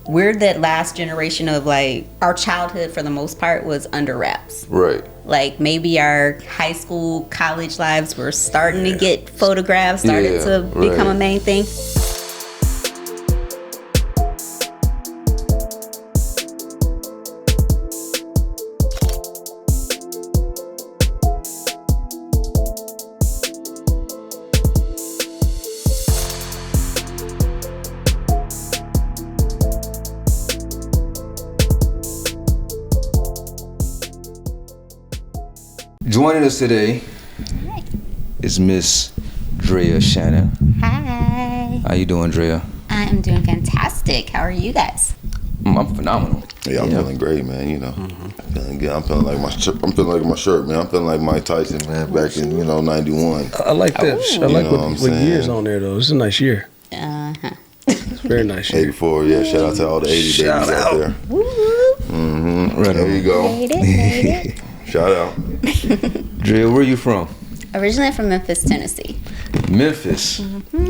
we're that last generation of like our childhood for the most part was under wraps. Right. Like maybe our high school, college lives were starting to get photographs, started to become a main thing. Joining us today is Miss Drea Shannon. Hi. How you doing, Drea? I am doing fantastic. How are you guys? I'm phenomenal. Yeah, I'm feeling great, man. You know, feeling good. I'm feeling like my shirt. I'm feeling like my shirt, man. I'm feeling like Mike Tyson, man, back in '91. I like that. I like what year's on there though. It's a nice year. It's a very nice year. 84. Yeah, shout out to all the 80 babies out there. Right there you go. Made it. Shout out. Drea, where are you from? Originally from Memphis, Tennessee. Memphis.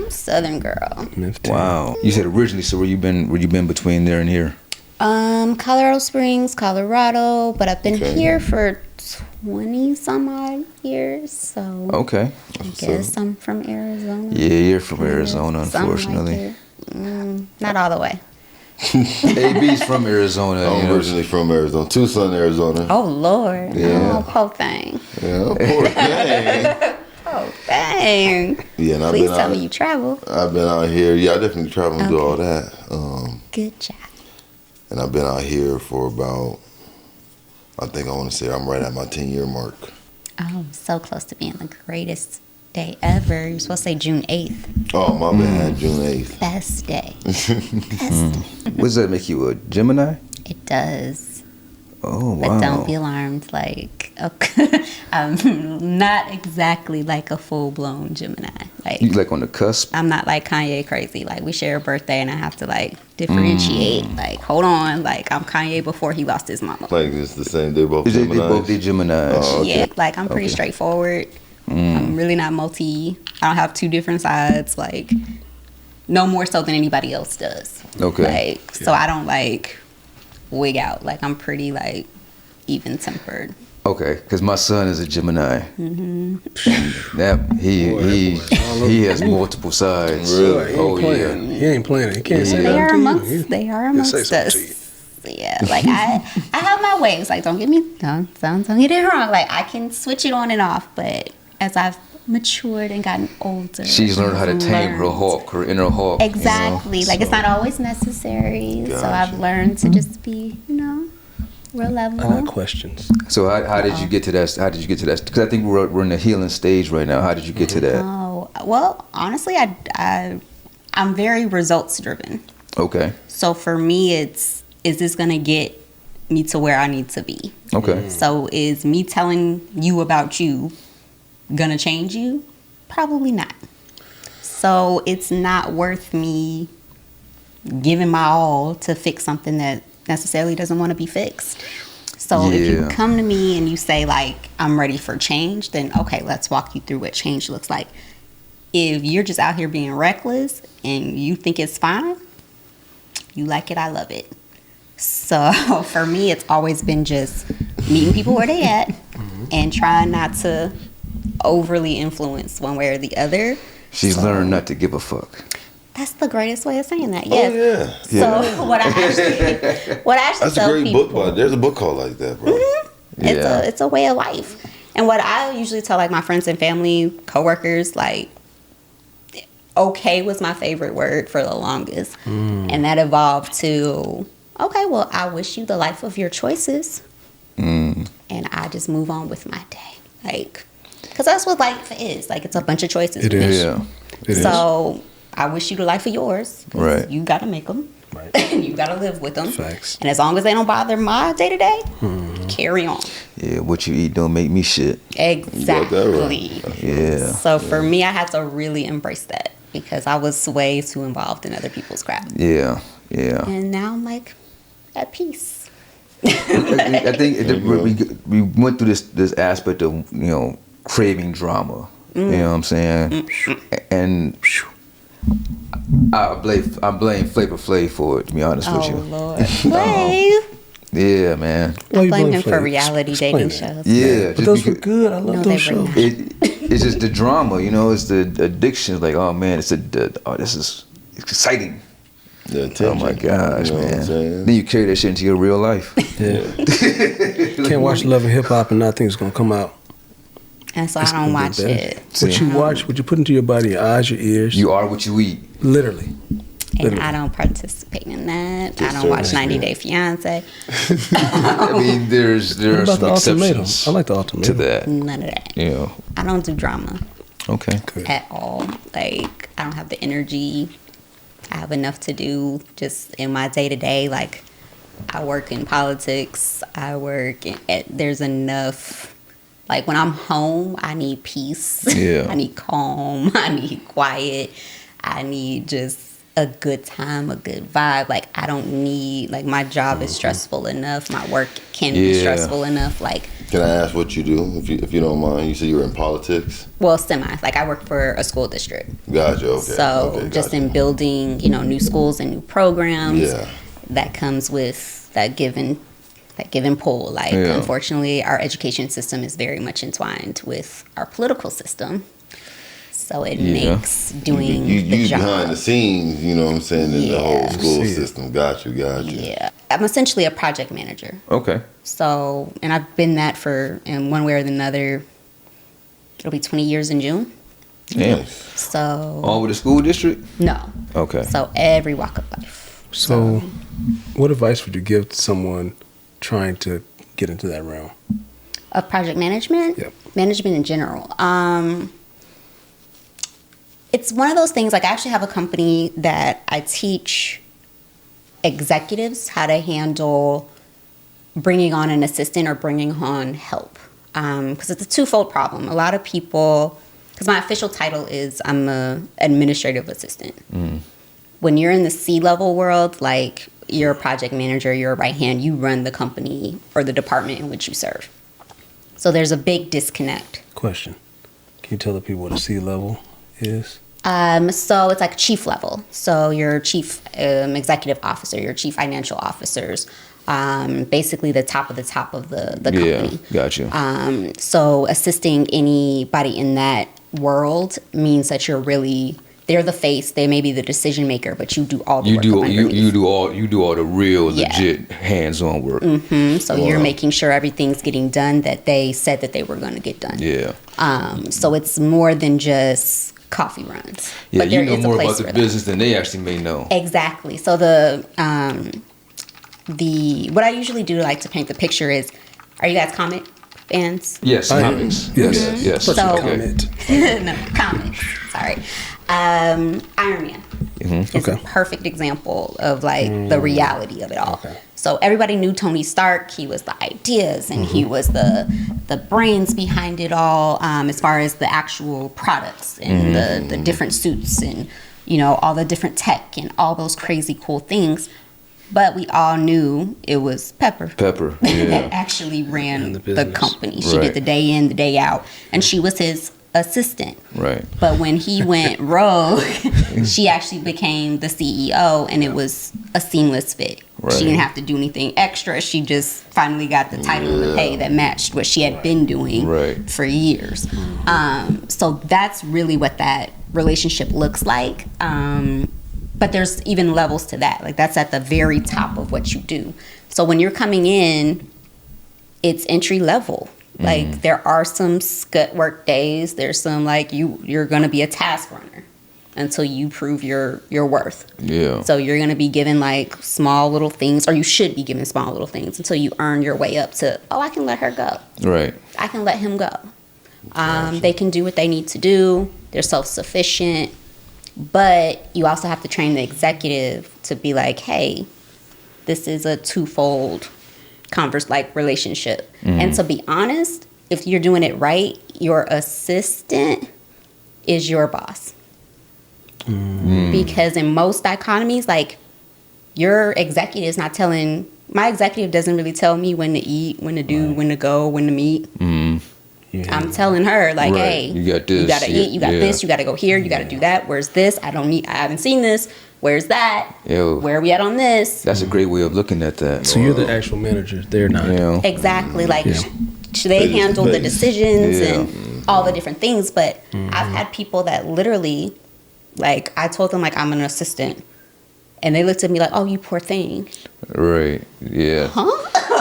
Southern girl. Memphis. Wow. You said originally, so where you been between there and here? Colorado Springs, Colorado, but I've been here for 20 some odd years, so Okay. I guess I'm from Arizona. Yeah, you're from Arizona, unfortunately. Not all the way. AB's from Arizona. I'm originally from Arizona, Tucson, Arizona. Oh Lord. Yeah. Oh, poor thing. Yeah, poor thing. Oh dang. Yeah, and Please tell me you travel. I've been out here. Yeah, I definitely travel and do all that. Good job. And I've been out here for about, I think I want to say I'm right at my 10-year mark. Oh, so close to being the greatest day ever. You're supposed to say June 8th. Oh, my bad, June 8th. Best day. Best day. What does that make you, a Gemini? It does. Oh, wow. But don't be alarmed. Like, okay, I'm not exactly like a full-blown Gemini. Like, You like on the cusp? I'm not like Kanye crazy. Like, we share a birthday and I have to like differentiate. Like, hold on. Like, I'm Kanye before he lost his mama. Like it's the same. They both They Geminis. both did Geminis. Oh, okay. Yeah, like I'm pretty straightforward. I'm really not multi. I don't have two different sides. Like, no more so than anybody else does. Okay. Like, so I don't like wig out. Like, I'm pretty like even tempered. Okay, because my son is a Gemini. That he has multiple sides. Really? Oh yeah. He ain't playing. He can't say They that are to amongst. you. They are amongst say something to you. us. Yeah, like I have my ways. Like, don't get it wrong. Like, I can switch it on and off, but as I've matured and gotten older, She's learned how to tame her hawk, her inner hawk. Exactly. You know? Like, it's not always necessary. So I've learned to just be, real level. I got questions. So how did you get to that? How did you get to that? Because I think we're in the healing stage right now. How did you get to that? Oh, well, honestly, I'm very results driven. Okay. So for me, is this going to get me to where I need to be? Okay. So is me telling you about you going to change you? Probably not. So it's not worth me giving my all to fix something that necessarily doesn't want to be fixed. So if you come to me and you say, like, I'm ready for change, then okay, let's walk you through what change looks like. If you're just out here being reckless and you think it's fine, you like it, I love it. So for me, it's always been just meeting people where they at and trying not to overly influence one way or the other. She's learned not to give a fuck. That's the greatest way of saying that. Yes. Oh, yeah. So what I actually That's tell a great people, book, but there's a book called like that, bro. it's a way of life. And what I usually tell like my friends and family, coworkers, like, okay was my favorite word for the longest. And that evolved to, okay, well, I wish you the life of your choices. And I just move on with my day. Like, because that's what life is. Like, it's a bunch of choices. It is. Yeah. It So I wish you the life of yours. Right. You got to make them. Right. And you got to live with them. Facts. And as long as they don't bother my day to day, carry on. Yeah, what you eat don't make me shit. Exactly. Yeah. So for me, I had to really embrace that because I was way too involved in other people's crap. Yeah. Yeah. And now I'm like at peace. I think we went through this aspect of craving drama. You know what I'm saying? And I blame Flavor Flav for it. To be honest with you. Oh Lord, Flav. Yeah, man. I blame him for reality dating shows. Yeah, But those were good. I love No, those they were shows. not. It's just the drama, you know. It's the addiction. Like, oh man, this is exciting. The Oh attention, my gosh, you know what I'm man! saying? Then you carry that shit into your real life. Yeah. Can't watch Love and Hip Hop and not think it's gonna come out. And so I don't watch it. What you watch, what you put into your body, your eyes, your ears. You are what you eat. Literally. And I don't participate in that. Just I don't watch certain 90 Day Fiance. I mean, there What are about the some ultimatum? exceptions I like the ultimatum. to that. None of that. You know. I don't do drama Okay. Good. at all. Like, I don't have the energy. I have enough to do just in my day to day. Like, I work in politics. There's enough. Like, when I'm home, I need peace. Yeah. I need calm. I need quiet. I need just a good time, a good vibe. Like, I don't need, like, my job is stressful enough. My work can be stressful enough. Like, Can I ask what you do, if you don't mind? You said you were in politics. well, semi. Like, I work for a school district. Gotcha. Okay. So okay, just gotcha. in building, new schools and new programs, Yeah. that comes with that give and pull. Like, Yeah. unfortunately, our education system is very much entwined with our political system. So it makes doing you the job. behind the scenes, you know what I'm saying, in the whole Yeah. school See it. system. Got you. Yeah. I'm essentially a project manager. Okay. So, and I've been that for, in one way or another, it'll be 20 years in June. Damn. Nice. So, All with the school district? no. Okay. So, every walk of life. So, what advice would you give to someone trying to get into that realm? Of project management? Yep. Management in general. It's one of those things, like, I actually have a company that I teach executives how to handle bringing on an assistant or bringing on help. Because it's a twofold problem. A lot of people, because my official title is I'm a administrative assistant. When you're in the C-level world, like, you're a project manager, you're a right hand, you run the company or the department in which you serve. So there's a big disconnect. Question. Can you tell the people what a C level is? So it's like chief level. So your chief executive officer, your chief financial officers, basically the top of the company. Yeah, got you. So assisting anybody in that world means that they're the face, they may be the decision maker, but you do all the work. You do all the real Yeah. legit hands-on work. So you're making sure everything's getting done that they said that they were going to get done. Yeah. So it's more than just coffee runs. Yeah, But there you know is a more place about the for that. business than they actually may know. Exactly. So what I usually do, like, to paint the picture is, are you guys comic fans? Yes, I am. comics. Yes. Yes. So- Comment. No, comics. Sorry. Iron Man is Okay. a perfect example of, like, the reality of it all. Okay. So everybody knew Tony Stark. He was the ideas, and he was the brains behind it all, as far as the actual products and the different suits and, all the different tech and all those crazy cool things. But we all knew it was Pepper. Pepper. That Yeah. actually ran the the business. company. She Right. did the day in, the day out, and she was his assistant. Right. But when he went rogue, she actually became the CEO, and it was a seamless fit. Right. She didn't have to do anything extra. She just finally got the title and the pay that matched what she had been doing Right. for years. So that's really what that relationship looks like. But there's even levels to that. Like, that's at the very top of what you do. So when you're coming in, it's entry level. Like, there are some scut work days. There's some, like, you're going to be a task runner until you prove your worth. Yeah. So you're going to be given, like, small little things, or you should be given small little things until you earn your way up to, I can let her go. Right. I can let him go. They can do what they need to do. They're self-sufficient. But you also have to train the executive to be like, hey, this is a twofold relationship. And to be honest, if you're doing it right, your assistant is your boss. Because in most dichotomies, like, your executive is not telling, my executive doesn't really tell me when to eat, when to do, when to go, when to meet. I'm telling her like, Right. hey, You got this. you gotta eat, you got this, you gotta go here, you gotta do that. Where's this? I haven't seen this. Where's that? Yo. Where are we at on this? That's a great way of looking at that. So you're the actual manager. They're not. Yeah. Exactly. Like Yeah. they handle the Face. decisions Yeah. and all the different things. But I've had people that literally, like, I told them like I'm an assistant, and they looked at me like, "Oh, you poor thing." Right. Yeah. Huh?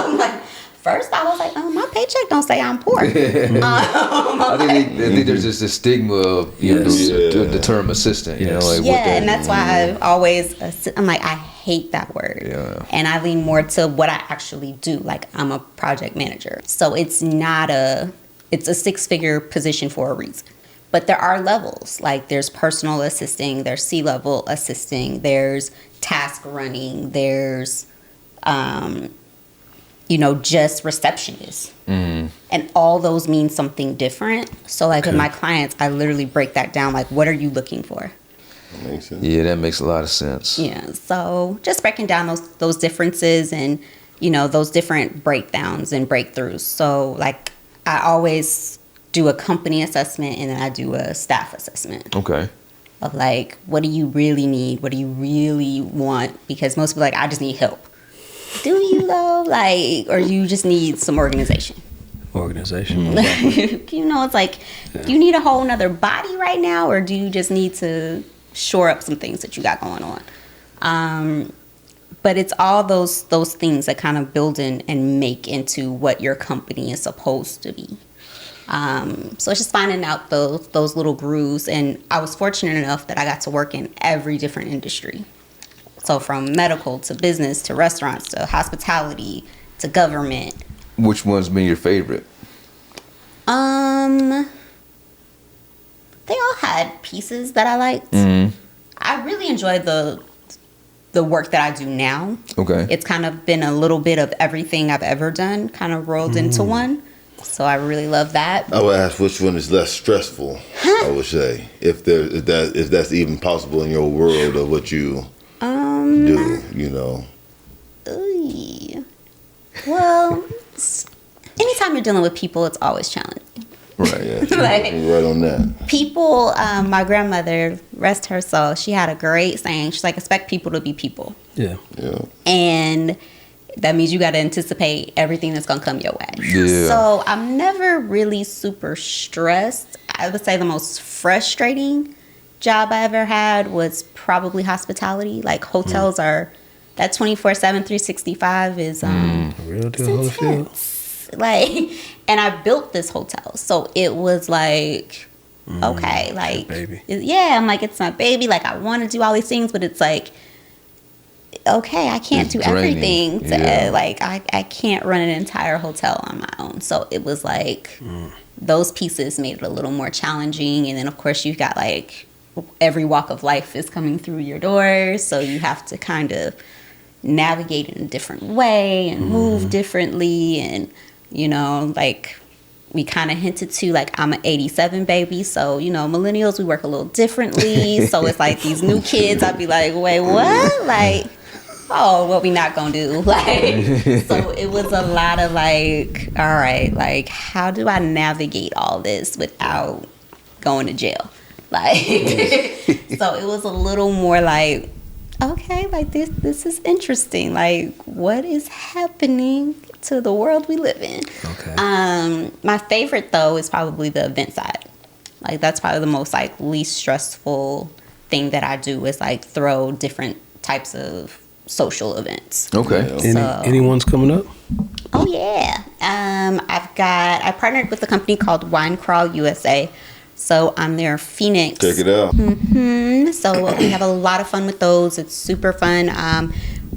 I'm like, first I was like, "Oh, my paycheck don't say I'm poor." I think there's just a stigma of the term assistant. You know, Yes. like what Yeah, that, and that's why I always, I'm like, I hate that word. Yeah. And I lean more to what I actually do. Like, I'm a project manager. So it's it's a 6-figure position for a reason. But there are levels. Like, there's personal assisting, there's C-level assisting, there's task running, there's, just receptionist. And all those mean something different. So, like, with my clients, I literally break that down. Like, what are you looking for? That makes sense. Yeah, that makes a lot of sense. Yeah, so just breaking down those differences and, those different breakdowns and breakthroughs. So, like, I always do a company assessment and then I do a staff assessment Okay. of, like, what do you really need? What do you really want? Because most people are like, I just need help. Do you, though? Like, or you just need some organization? Organization. It's like, do you need a whole nother body right now? Or do you just need to shore up some things that you got going on? But it's all those things that kind of build in and make into what your company is supposed to be. So it's just finding out those little grooves. And I was fortunate enough that I got to work in every different industry. So from medical to business to restaurants to hospitality to government. Which one's been your favorite? They all had pieces that I liked. Mm-hmm. I really enjoyed the work that I do now. Okay. It's kind of been a little bit of everything I've ever done kind of rolled into one. So I really love that. I would ask which one is less stressful. I would say if that's even possible in your world of what you do. Ooh. Well, anytime you're dealing with people, it's always challenging. Right. Yeah. Like, Right on that. People, my grandmother, rest her soul, she had a great saying. She's like, expect people to be people. Yeah. Yeah. And that means you got to anticipate everything that's going to come your way. Yeah. So I'm never really super stressed. I would say the most frustrating job I ever had was probably hospitality. Like, hotels are, that 24/7, 365 is Real deal, Holyfield. intense. Like, and I built this hotel. So it was like, okay, like, baby. yeah, I'm like, it's my baby. Like, I want to do all these things, but it's like, okay, I can't It's do draining. everything. Yeah. Like, I can't run an entire hotel on my own. So it was like, those pieces made it a little more challenging. And then, of course, you've got, like, every walk of life is coming through your doors. So you have to kind of navigate in a different way and move differently. And, like, we kind of hinted to, like, I'm an 87 baby. So, millennials, we work a little differently. So it's like these new kids, I'd be like, wait, what? Like, oh, what we not gonna do? Like, so it was a lot of like, all right, like, how do I navigate all this without going to jail? Like, so it was a little more like, okay, like this is interesting. Like, what is happening to the world we live in? Okay. My favorite though is probably the event side. Like, that's probably the most like least stressful thing that I do is like throw different types of social events. Okay. Anyone's coming up? Oh yeah. I partnered with a company called Wine Crawl USA. So I'm their Phoenix. Check it out. So we have a lot of fun with those. It's super fun.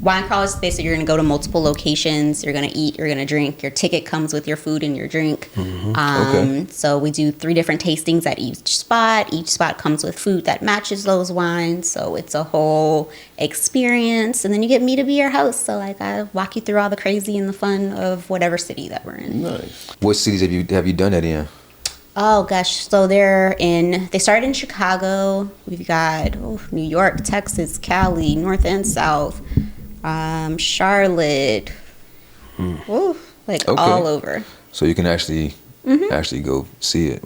Wine Crawl is basically you're going to go to multiple locations. You're going to eat. You're going to drink. Your ticket comes with your food and your drink. Okay. So we do 3 different tastings at each spot. Each spot comes with food that matches those wines. So it's a whole experience. And then you get me to be your host. So like I walk you through all the crazy and the fun of whatever city that we're in. Nice. What cities have you done that in? Oh gosh, so they started in Chicago. We've got New York, Texas, Cali, North and South, Charlotte, like Okay. all over. So you can actually actually go see it.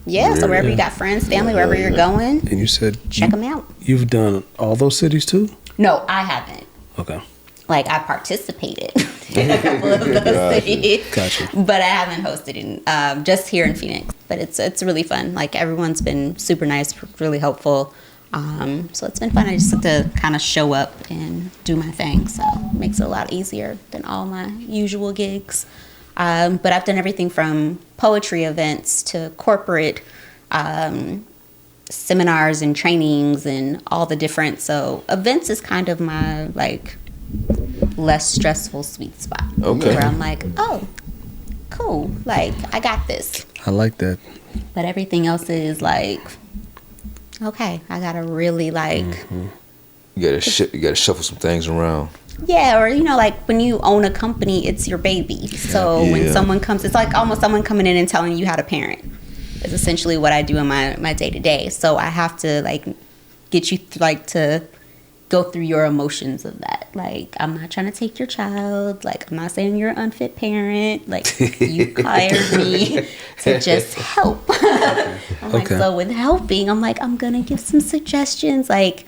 Yeah, so wherever you got friends, family, wherever you're going, And you said check them out. You've done all those cities too? No, I haven't. Okay. Like, I participated in a couple of those cities. Gotcha. But I haven't hosted in, just here in Phoenix. But it's really fun. Like, everyone's been super nice, really helpful. So it's been fun. I just have to kind of show up and do my thing. So it makes it a lot easier than all my usual gigs. But I've done everything from poetry events to corporate seminars and trainings and all the different. So events is kind of my, like, less stressful sweet spot. Okay. Where I'm like, oh, cool. Like, I got this. I like that. But everything else is like, okay, I gotta really like. You gotta shuffle some things around. Yeah, or like when you own a company, it's your baby. So when someone comes, it's like almost someone coming in and telling you how to parent. It's essentially what I do in my day to day. So I have to like get you to go through your emotions of that. Like, I'm not trying to take your child. Like, I'm not saying you're an unfit parent. Like, you hired me to just help. I'm like, so with helping, I'm like, I'm gonna give some suggestions. Like,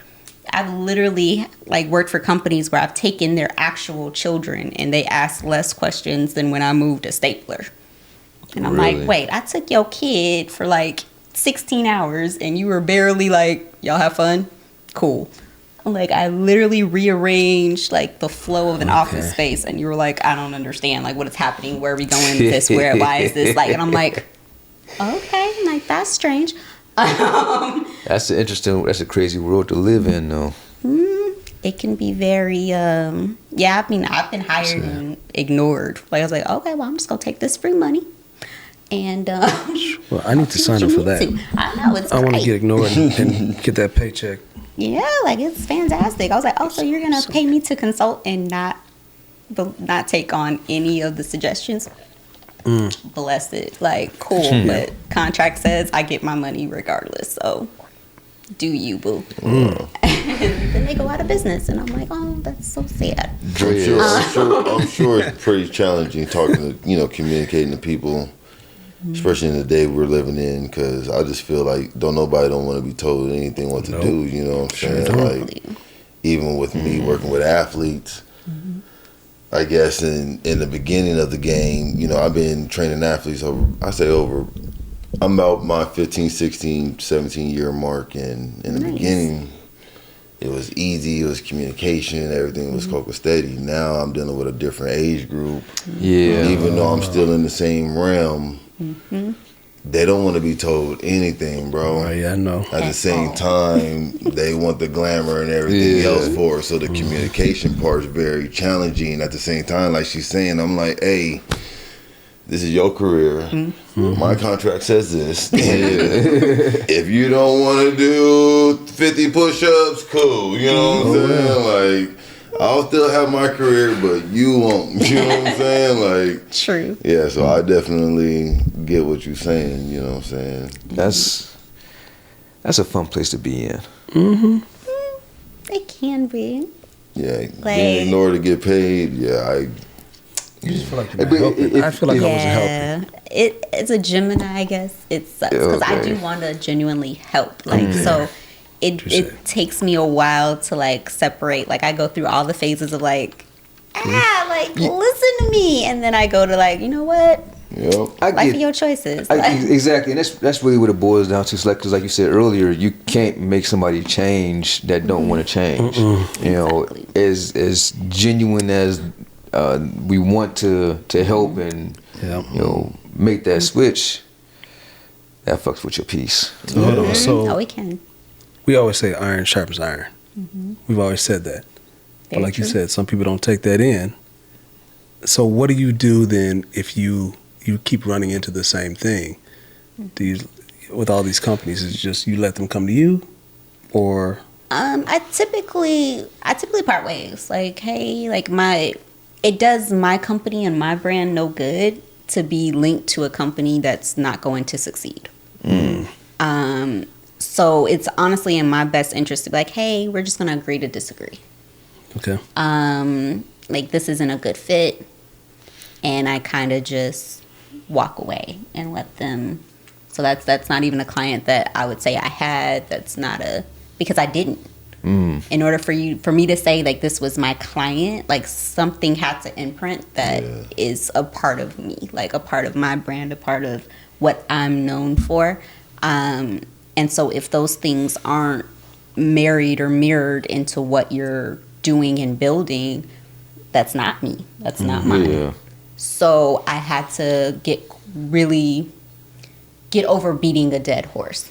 I've literally like worked for companies where I've taken their actual children and they ask less questions than when I moved a stapler. And I'm like, wait, I took your kid for like 16 hours and you were barely like, y'all have fun? Cool. Like, I literally rearranged like the flow of an office space, and you were like, I don't understand, like, what is happening, where are we going with this, why is this, like, and I'm like, okay, like, that's strange. That's a crazy world to live in, though. It can be very, I've been hired and ignored. Like, I was like, okay, well, I'm just gonna take this free money. And well, I need to sign up for that. I know, it's I want to great. get ignored and get that paycheck. Yeah, like, it's fantastic. I was like, oh, so you're gonna pay me to consult and not take on any of the suggestions? Bless it. Like, cool. But contract says I get my money regardless. So do you, boo? And then they go out of business, and I'm like, oh, that's so sad. I'm sure it's pretty challenging talking to, communicating to people, especially in the day we're living in, because I just feel like don't want to be told anything what to do. You know what I'm saying? Like, even with me working with athletes, I guess in the beginning of the game, I've been training athletes I'm about my 15, 16, 17 year mark, and in the beginning, it was easy. It was communication. Everything was coca steady. Now I'm dealing with a different age group. Yeah. Even though I'm still in the same realm, they don't want to be told anything, bro. Yeah, I know. At the same time, they want the glamour and everything else for it. So the communication part is very challenging. At the same time, like she's saying, I'm like, hey, this is your career. My contract says this. If you don't want to do 50 push-ups, cool. You know what I'm saying? Like, I'll still have my career, but you won't. You know what I'm saying? Like, true. Yeah, so I definitely get what you're saying. You know what I'm saying? That's a fun place to be in. It can be. Yeah, being ignored to get paid. Yeah, you just feel like you're not helping. I feel like I wasn't helping. It's a Gemini, I guess. It sucks because I do want to genuinely help. Like, so it takes me a while to like separate. Like, I go through all the phases of like, listen to me, and then I go to like, you know what? Yep. Life of your choices. Exactly, and that's really what it boils down to. Because like you said earlier, you can't make somebody change that don't want to change. Exactly. As genuine as we want to help and make that switch, that fucks with your peace. So we can. We always say iron sharpens iron. We've always said that. But like you said, some people don't take that in. So what do you do then if you keep running into the same thing? Do you, with all these companies, is it just you let them come to you, or? I typically part ways. Like, hey, like it does my company and my brand no good to be linked to a company that's not going to succeed. So it's honestly in my best interest to be like, hey, we're just going to agree to disagree. Okay. Like, this isn't a good fit. And I kind of just walk away and let them. So that's not even a client that I would say I had. That's not because I didn't. In order for me to say like this was my client, like something had to imprint that is a part of me, like a part of my brand, a part of what I'm known for. And so if those things aren't married or mirrored into what you're doing and building, that's not me. That's not mine. Yeah. So I had to get over beating a dead horse.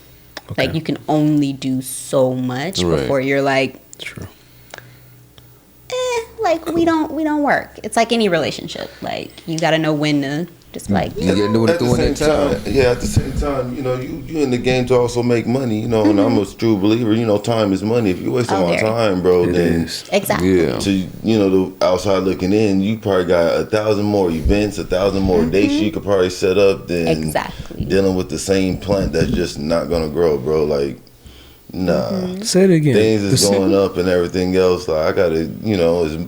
Okay. Like you can only do so much before you're like, True. like we don't work. It's like any relationship. Like you got to know when to just like. You gotta know what At to the do in same that time. time, at the same time, you in the game to also make money, and I'm a true believer, time is money. If you waste my time, bro, It then is. Exactly. Yeah. to the outside looking in, you probably got 1,000 more events, 1,000 more dates you could probably set up than Exactly. dealing with the same plant that's just not gonna grow, bro. Like, nah. Say it again. Things is going up and everything else. Like I gotta,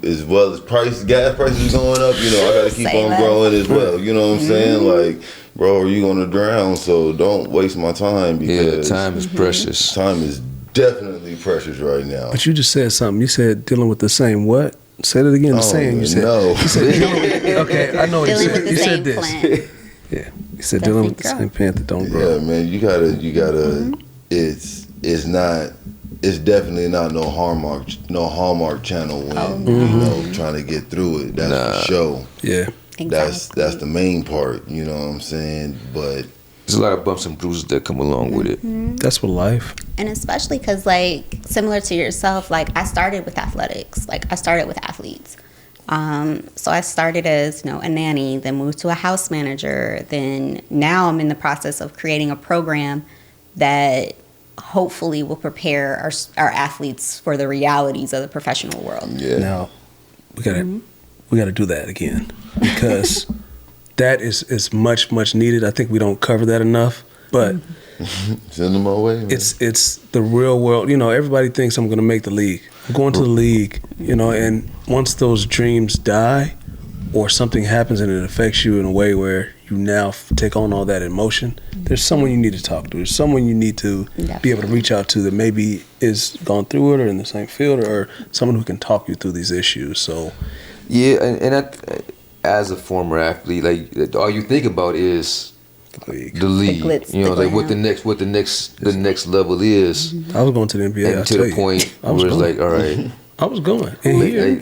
as well as gas prices going up, I gotta keep Say on less. growing as well. You know what I'm saying? Like, bro, are you gonna drown? So don't waste my time Yeah, because time is precious. time is definitely precious right now. But you just said something. You said dealing with the same what? Say it again. The same. You said. No. You said dealing with, okay, I know what you Dealing said. with the You same said this. plant. Yeah. You said dealing with the Doesn't same plant that don't grow. Yeah, man, you gotta. It's definitely not no Hallmark channel when trying to get through it. That's for sure. Yeah. Exactly. That's the main part. You know what I'm saying? But There's a lot of bumps and bruises that come along with it. That's what life. And especially because, like, similar to yourself, like, I started with athletics. Like, I started with athletes. So I started as, a nanny, then moved to a house manager. Then now I'm in the process of creating a program that hopefully will prepare our athletes for the realities of the professional world. yeah. Now, we gotta do that again because that is much needed. I think we don't cover that enough, but Send them my way, man. it's the real world. Everybody thinks I'm gonna make the league. I'm going to the league, and once those dreams die or something happens and it affects you in a way where you now take on all that emotion, there's someone you need to talk to. There's someone you need to be able to reach out to that maybe is gone through it or in the same field or someone who can talk you through these issues. So Yeah, and as a former athlete, like all you think about is the league. the league. The glitz, You know, the like what the next level is, I was going to the NBA. and I'll to tell the you. point I was where it's going. like, all right, I was going. And here,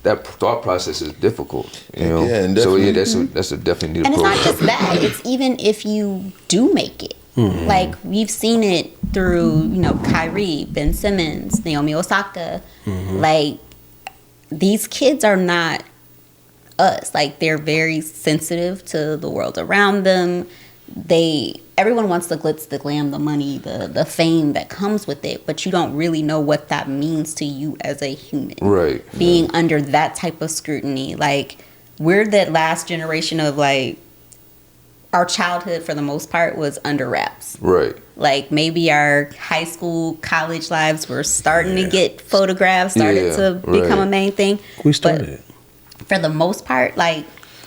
that thought process is difficult. You know, Yeah, and so definitely. that's a definitely need And it's approach. not just that. It's even if you do make it. Like, we've seen it through, Kyrie, Ben Simmons, Naomi Osaka. Like, these kids are not us. Like, they're very sensitive to the world around them. Everyone wants the glitz, the glam, the money, the fame that comes with it, but you don't really know what that means to you as a human. Right. Being under that type of scrutiny. Like, we're that last generation of, like, our childhood for the most part was under wraps. Right. Like, maybe our high school, college lives were starting to get photographed, started Yeah, to become a right. main thing. we started it. But for the most part, like,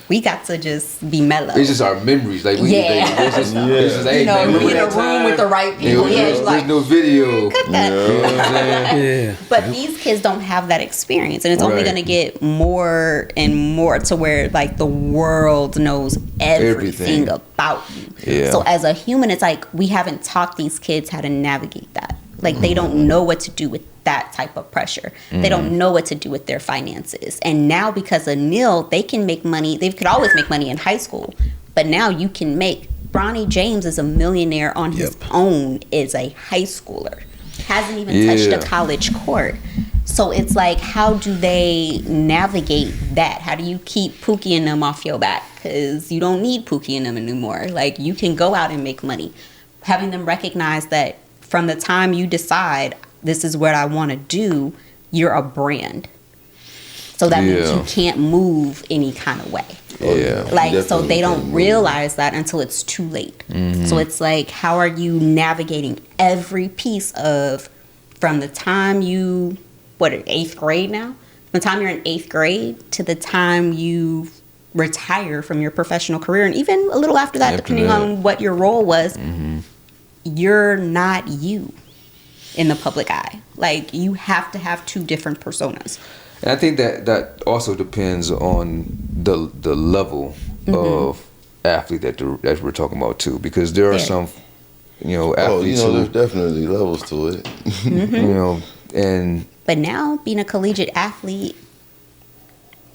we got to just be mellow. It's just our memories. Like Yeah. it's just, hey, man, you remember in a that room time? with the right people. Yeah, it's there's like, no video. cut that. You know what I'm saying? Yeah. But these kids don't have that experience, and it's only Right. going to get more and more to where, like, the world knows everything Everything. about you. Yeah. So as a human, it's like we haven't taught these kids how to navigate that. Like, they don't know what to do with that type of pressure. They don't know what to do with their finances. And now, because of Neil, they can make money. They could always make money in high school, but now you can make. Bronny James is a millionaire on his own as a high schooler. Hasn't even touched a college court. So it's like, how do they navigate that? How do you keep Pookie and them off your back? Because you don't need Pookie and them anymore. Like, you can go out and make money. Having them recognize that from the time you decide this is what I want to do, you're a brand. So that means you can't move any kind of way. Yeah. Like, so Definitely they can't don't move. realize that until it's too late. So it's like, how are you navigating every piece of, from the time you, 8th grade now? From the time you're in 8th grade to the time you retire from your professional career, and even a little after that, depending on what your role was, you're not you in the public eye. Like, you have to have two different personas. And I think that also depends on the level of athlete that we're talking about too, because there are some, athletes there's definitely levels to it. But now, being a collegiate athlete,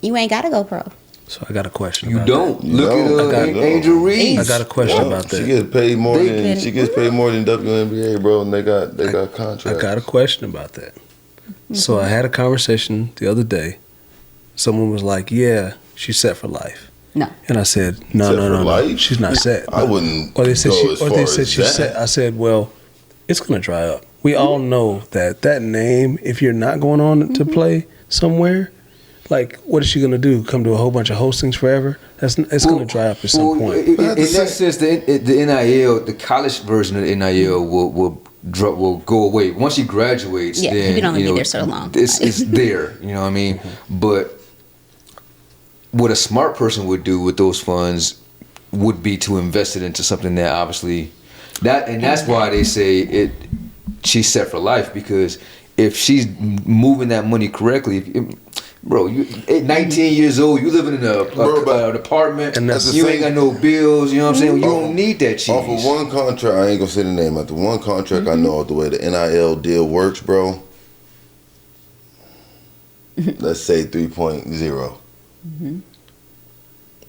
you ain't gotta go pro. So I got a question. You about don't. that. Look at Angel Reese. I got a question about that. She gets paid more than WNBA, bro, and they got contracts. I got a question about that. So I had a conversation the other day. Someone was like, "Yeah, she's set for life." No. And I said, "No, life? she's not set." I wouldn't. Or they said she's she's set. I said, "Well, it's gonna dry up. We all know that name. If you're not going on to play somewhere, like, what is she gonna do? Come to a whole bunch of hostings forever? It's gonna dry up at some point." In that sense, the NIL, the college version of the NIL will go away once she graduates. Yeah, then, you can only be there so long. It's there. You know what I mean? But what a smart person would do with those funds would be to invest it into something that obviously that's why they say she's set for life, because if she's moving that money correctly. Bro, you 19 years old, you living in an apartment, and you ain't got no bills, you know what I'm saying? You don't need that cheese. Off of one contract, I ain't gonna say the name, after one contract, I know the way the NIL deal works, bro. Let's say 3.0.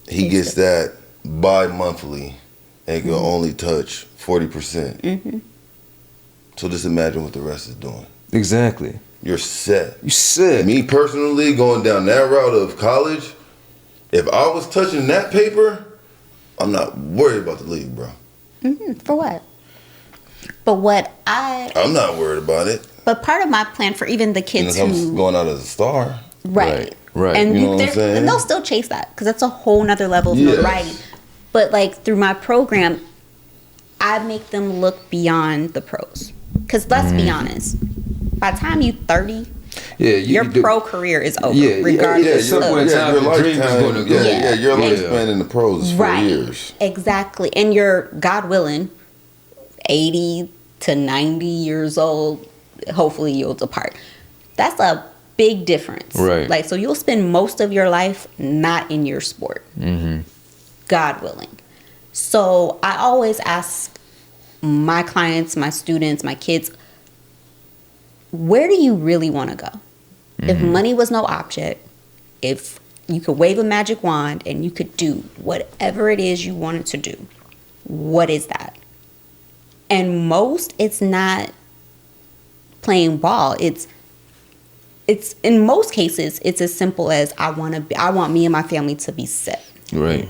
He gets that bi-monthly and can only touch 40%. So just imagine what the rest is doing. Exactly. You're set. You set. Me personally, going down that route of college, if I was touching that paper, I'm not worried about the league, bro. For what? But I'm not worried about it. But part of my plan for even the kids I'm going out as a star. Right. And you know what I'm saying? And they'll still chase that, because that's a whole nother level of notoriety. But like, through my program, I make them look beyond the pros. Because let's be honest, by the time you're 30, your pro career is over, regardless of your lifespan. Your lifespan in the pros is 4 years. Exactly. And you're, God willing, 80 to 90 years old, hopefully you'll depart. That's a big difference. Right. Like, so you'll spend most of your life not in your sport. God willing. So I always ask my clients, my students, my kids, where do you really want to go? If money was no object, if you could wave a magic wand and you could do whatever it is you wanted to do, what is that? And most, it's not playing ball. It's in most cases, it's as simple as I want me and my family to be set. Right.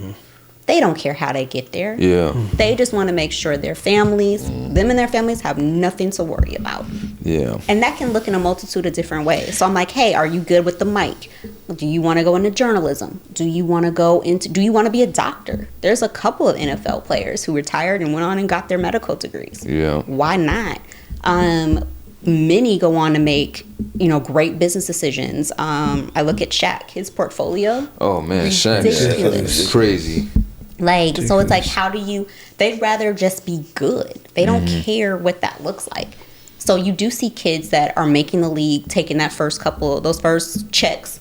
They don't care how they get there. Yeah. They just want to make sure their families, them and their families, have nothing to worry about. Yeah. And that can look in a multitude of different ways. So I'm like, hey, are you good with the mic? Do you want to go into journalism? Do you want to be a doctor? There's a couple of NFL players who retired and went on and got their medical degrees. Yeah. Why not? Many go on to make, great business decisions. I look at Shaq, his portfolio. Oh man, Shaq is crazy. Like, so it's like, they'd rather just be good. They don't care what that looks like. So you do see kids that are making the league, taking those first checks,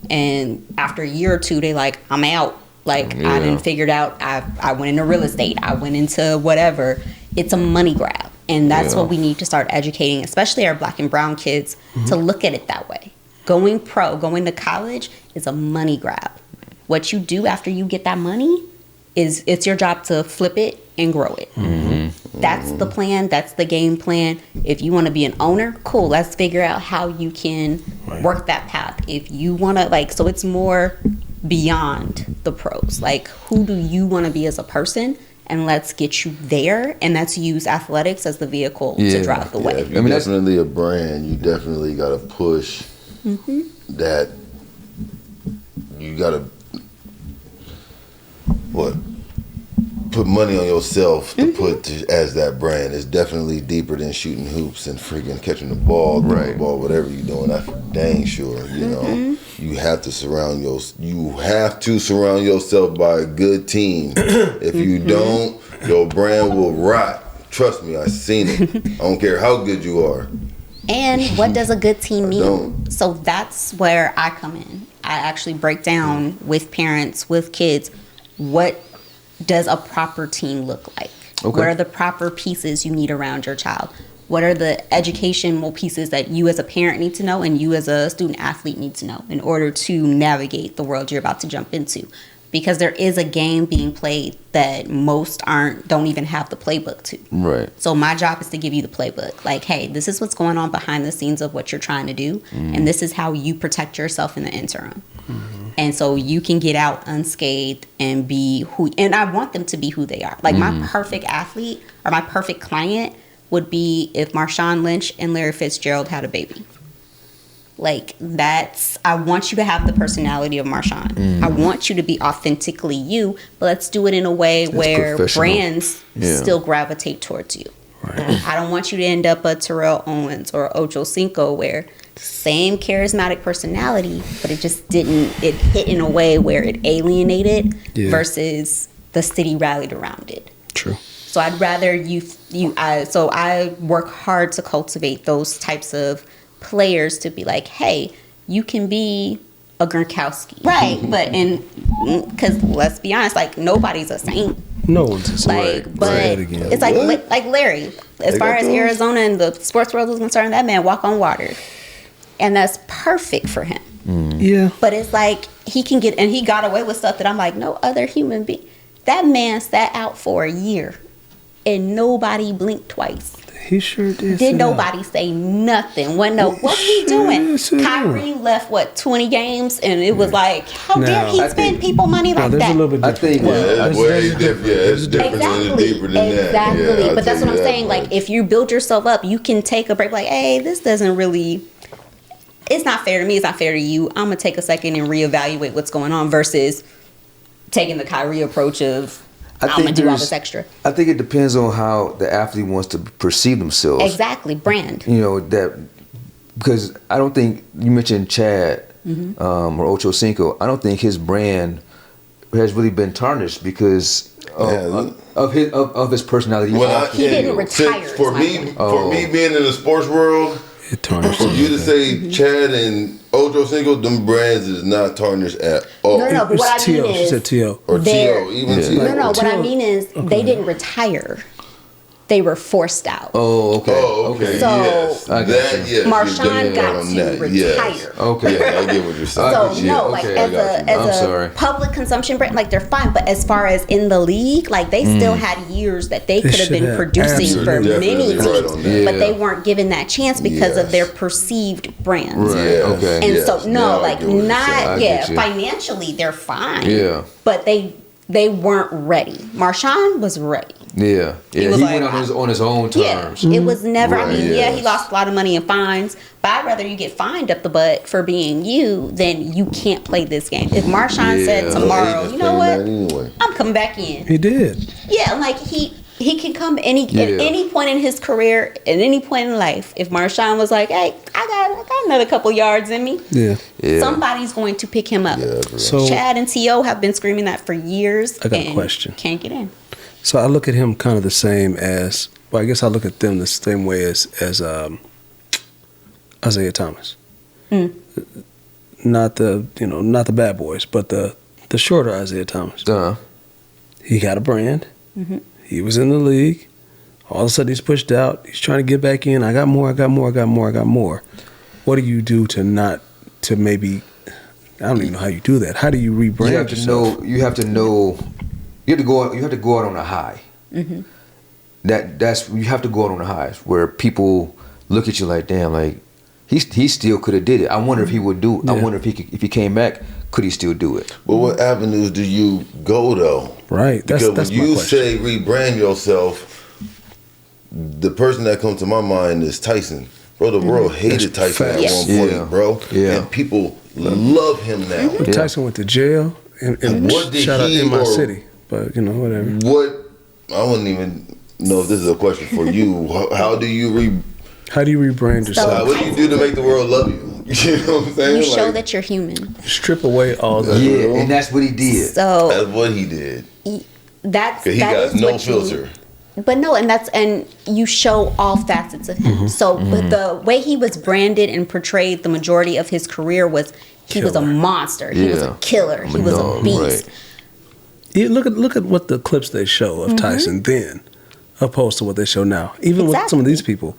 and after a year or two, they like, I'm out. Like, I didn't figure it out. I went into real estate. I went into whatever. It's a money grab. And that's what we need to start educating, especially our Black and brown kids, to look at it that way. Going pro, going to college is a money grab. What you do after you get that money it's your job to flip it and grow it. That's the plan. That's the game plan. If you want to be an owner, cool. Let's figure out how you can work that path. If you want to, so it's more beyond the pros. Like, who do you want to be as a person? And let's get you there, and let's use athletics as the vehicle to drive the way. If you're definitely a brand, you definitely got to push that. You got to put money on yourself to put as that brand. It's definitely deeper than shooting hoops and freaking catching the ball, throwing the ball, whatever you're doing. That's for dang sure. You you have to surround yourself by a good team. If you don't, your brand will rot. Trust me, I've seen it. I don't care how good you are. And what does a good team mean? So that's where I come in. I actually break down with parents, with kids, what does a proper team look like? Okay. What are the proper pieces you need around your child? What are the educational pieces that you as a parent need to know and you as a student athlete need to know in order to navigate the world you're about to jump into? Because there is a game being played that most don't even have the playbook to. Right. So my job is to give you the playbook. Like, hey, this is what's going on behind the scenes of what you're trying to do. And this is how you protect yourself in the interim. And so you can get out unscathed and be and I want them to be who they are. Like my perfect athlete or my perfect client would be if Marshawn Lynch and Larry Fitzgerald had a baby. Like I want you to have the personality of Marshawn. I want you to be authentically you, but let's do it in a way where brands still gravitate towards you. Right. I don't want you to end up a Terrell Owens or Ocho Cinco where same charismatic personality, but it hit in a way where it alienated versus the city rallied around it. True. So I'd rather I work hard to cultivate those types of players to be like, hey, you can be a Gronkowski, right? But because let's be honest, like nobody's a saint. No one's a saint. Like, but it's like Larry. As far as Arizona and the sports world is concerned, that man walk on water, and that's perfect for him. Yeah. But it's like he got away with stuff that I'm like, no other human being. That man sat out for a year, and nobody blinked twice. He sure did. Did nobody say nothing? What's he doing? Kyrie left 20 games, and it was like, how dare he spend people money like there's that? A little bit different. I think it's way different. Yeah, it's different. Exactly. Deeper than that. Exactly. Yeah, but that's what I'm saying. Like, if you build yourself up, you can take a break. Like, hey, this doesn't really. It's not fair to me. It's not fair to you. I'm gonna take a second and reevaluate what's going on versus taking the Kyrie approach of. I'm gonna do all this extra. I think it depends on how the athlete wants to perceive themselves. Exactly, brand. You know that because I don't think you mentioned Chad or Ocho Cinco. I don't think his brand has really been tarnished because of his personality. Well, he didn't retire. For me being in the sports world. For you to say Chad and Ocho Cinco, them brands is not tarnished at all. No, but what I mean is... She said T.O. Or T.O. Even T.O. No, what I mean is they didn't retire. They were forced out. Oh, okay. So, yes. Marshawn got to retire. Yes. Okay. Yeah, I get what you're saying. So, as a public consumption brand, like, they're fine. But as far as in the league, like, they still had years that they could have been producing for many teams. But they weren't given that chance because of their perceived brands. Right, okay. And financially, they're fine. Yeah. But they weren't ready. Marshawn was ready. Yeah. He went on his own terms. Yeah, it was never. Right, he lost a lot of money in fines, but I'd rather you get fined up the butt for being you than you can't play this game. If Marshawn said tomorrow, you know what, I'm coming back in. He did. Yeah, like he can come at any point in his career, at any point in life. If Marshawn was like, hey, I got another couple yards in me. Yeah. Somebody's going to pick him up. Yeah, so Chad and T.O. have been screaming that for years. I got a question. Can't get in. So I look at him kind of the same as, I guess I look at them the same way as Isaiah Thomas. Not the bad boys, but the shorter Isaiah Thomas. He got a brand. He was in the league. All of a sudden he's pushed out. He's trying to get back in. I got more. What do you do to maybe, I don't even know how you do that. How do you rebrand yourself? You have to go out on a high. That's you have to go out on a high where people look at you like, damn, like he still could have did it. I wonder if he would do it. I wonder if he came back, could he still do it? But what avenues do you go though? Right. Because when you say rebrand yourself, the person that comes to my mind is Tyson. Bro, the world hated Tyson at one point, bro. Yeah. And people love him now. Tyson went to jail and what did shout out in my city. But whatever. I wouldn't even know if this is a question for you. How do you rebrand yourself? What do you do to make the world love you? You know what I'm saying? You show that you're human. Strip away all the. Yeah, and that's what he did. So That's what he did. that's Cause he that got is no what you- filter. But no, and you show all facets of him. So, but the way he was branded and portrayed, the majority of his career was he was a monster. He was a Yeah. killer. He was a No, beast. right. Yeah, look at what the clips they show of Tyson then, opposed to what they show now. Even with some of these people,